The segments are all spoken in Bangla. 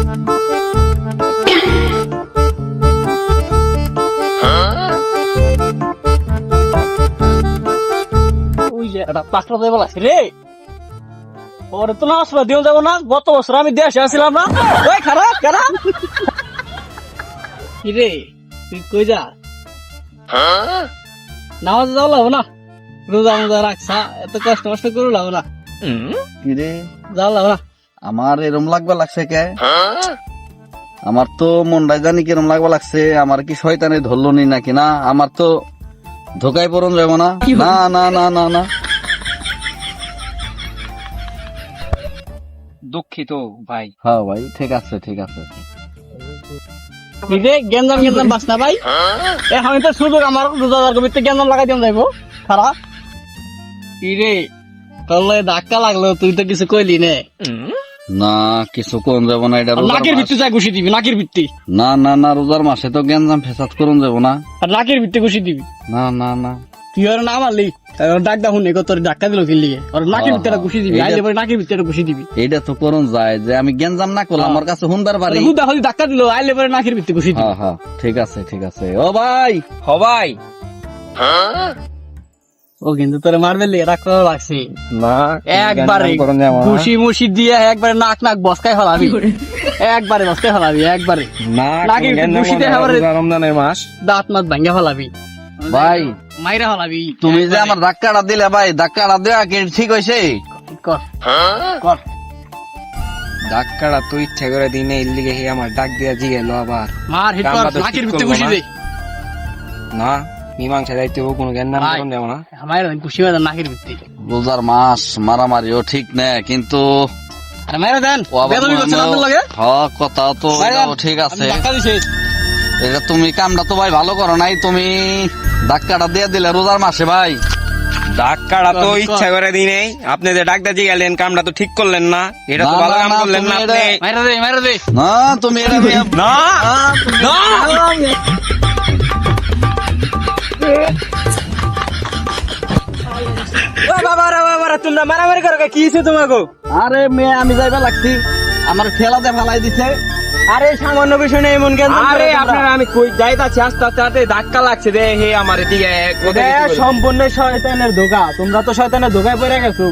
ওই যে একটা পাকড়া দেবল আছে রে, ওরে তো নামাজ পড়া দিও যাবো না। গত বছর আমি দেশে আসছিলাম না, ওই খারাপ খারাপ কি রে, তুই কই যা? নামাজ যাও লাগবো না, রোজা মোজা রাখছা, এত কষ্ট মষ্ট করে লাগবো না, কিরে যাও লাগবো না। আমার এরম লাগবা লাগছে কে? আমার তো মনটাই জানি কিরম লাগবা লাগছে। আমার কি শয়তানে ধরলো নি নাকি? না, আমার তো ধোকায় পড়ন যাবো না। না না না না না, দুঃখিত ভাই। হ্যাঁ ভাই, ঠিক আছে ঠিক আছে। কি রে গেঞ্জাম গেঞ্জাম বাস না ভাই, এখন তো সুযোগ আমার রোজাদার কবিতে গেঞ্জাম লাগাই দিন যাইবো খারাপ। কি রে তোর লগে ধাক্কা লাগলো, তুই তো কিছু কইলি নে। না, কিছু কোন যাবো না, এটা রোজার নাকের মাস। ভিত্তি চাই ঘুষি দিবি, নাকের ভিত্তি। না না না, রোজার মাসে তো গেঞ্জাম ফেসাদ করুন যাবো না। আর নাকের ভিত্তি ঘুষি দিবি। না না না, তুই আর না মারলি, ডাক দা শুনে তোর ধাক্কা দিল কিনলি, আর নাকের ভিত্তি ঘুষি দিবি, আইলে পরে নাকের ভিত্তি ঘুষি দিবি। এইটা তো করুন যায় যে আমি গেঞ্জাম না করলাম, আমার কাছে হুনবার পারি। হুদা হলি ধাক্কা দিল, আইলে পরে নাকের ভিত্তি ঘুষি দিবি। হ্যাঁ হ্যাঁ, ঠিক আছে ঠিক আছে। ও ভাই, হবাই ও কিন্তু তোর মারবে রাখতে লাগছে না, একবারে ঘুষি মুষি দিয়ে একবারে নাক নাক বসকাই ফেলাবি, একবারে বসকাই ফেলাবি, একবারে না, নাকি ঘুষি দিয়ে একেবারে রমজানের মাস। দাঁত মাত ভাঙ্গা ফেলাবি, ভাই মাইরা ফেলাবি। তুমি যে আমার ধাক্কাটা দিলে ভাই, ধাক্কাটা দেওয়া কি ঠিক হয়েছে? কর কর, ডাক্কারা তো ইচ্ছা করে দিনে ইল্লিগে হে আমার ডাক দিয়া জিগেলো আবার। মার হিট কর, কামটা তো নাকের ঠিক ভিত্তি করবো ঘুষি না। দে। না, মীমাংসা দায়িত্ব কোনো জ্ঞান নাম ভাই। করুন যাবো না। আমার ঘুষি মারা নাকের ভিত্তি, রোজার মাস, মারামারিও ঠিক না, কিন্তু আরে মাইরা দেন, ও আবার বেদবি করছেন আপনার লাগে। হ্যাঁ, কথা তো মাইরা এটাও দেন, ঠিক আপনি আছে। ধাক্কা দিছে। এটা তুমি কামটা তো ভাই ভালো করো নাই, তুমি ধাক্কাটা দিয়ে দিলে রোজার মাসে ভাই। ডাক্কারা তো ইচ্ছা করে দিনে, আপনি যে ডাক দিয়ে গেলেন কামটা তো ঠিক করলেন না, এটা তো না, ভালো না, কাম না, করলেন তুমি না এটা- আপনি। মাইরা দে, মাইরা দে। না, তুমি এটা না তোমরা মারামারি করো কি হয়েছে তোমাকে? আরে মেয়ে, আমি যাইবা লাগছি, আমার ঠেলাতে ফেলাই দিছে। আরে সামান্য বিষয় নেই এমন কেন? আরে আপনারা আমি কই যাইতাছি আস্তে আস্তে হাতে ধাক্কা লাগছে দে হে আমার এদিকে সম্পূর্ণ শয়তানের ধোকা, তোমরা তো শয়তানের ধোকায় পড়ে গেছো।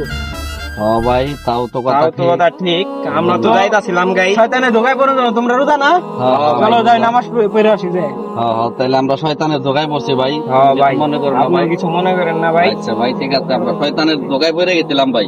হ্যাঁ ভাই, তাও তো কথা তাও তো ঠিক। কথা ঠিক, আমরা তো যাইতাছিলাম গাই। শয়তানের ধোকায় পড়ে যাও, তোমরা রোজা না? হ্যাঁ, হ্যাঁ, চলো ভাই। যাই নামাজ পড়ে আসি যে। হ্যাঁ হ্যাঁ, তাহলে আমরা শয়তানের ধোকায় পড়ছি ভাই। হ্যাঁ ভাই, মনে করো না আপনি ভাই। কিছু মনে করেন না ভাই। আচ্ছা ভাই, ঠিক আছে, আমরা শয়তানের ধোকায় পড়ে গেছিলাম ভাই।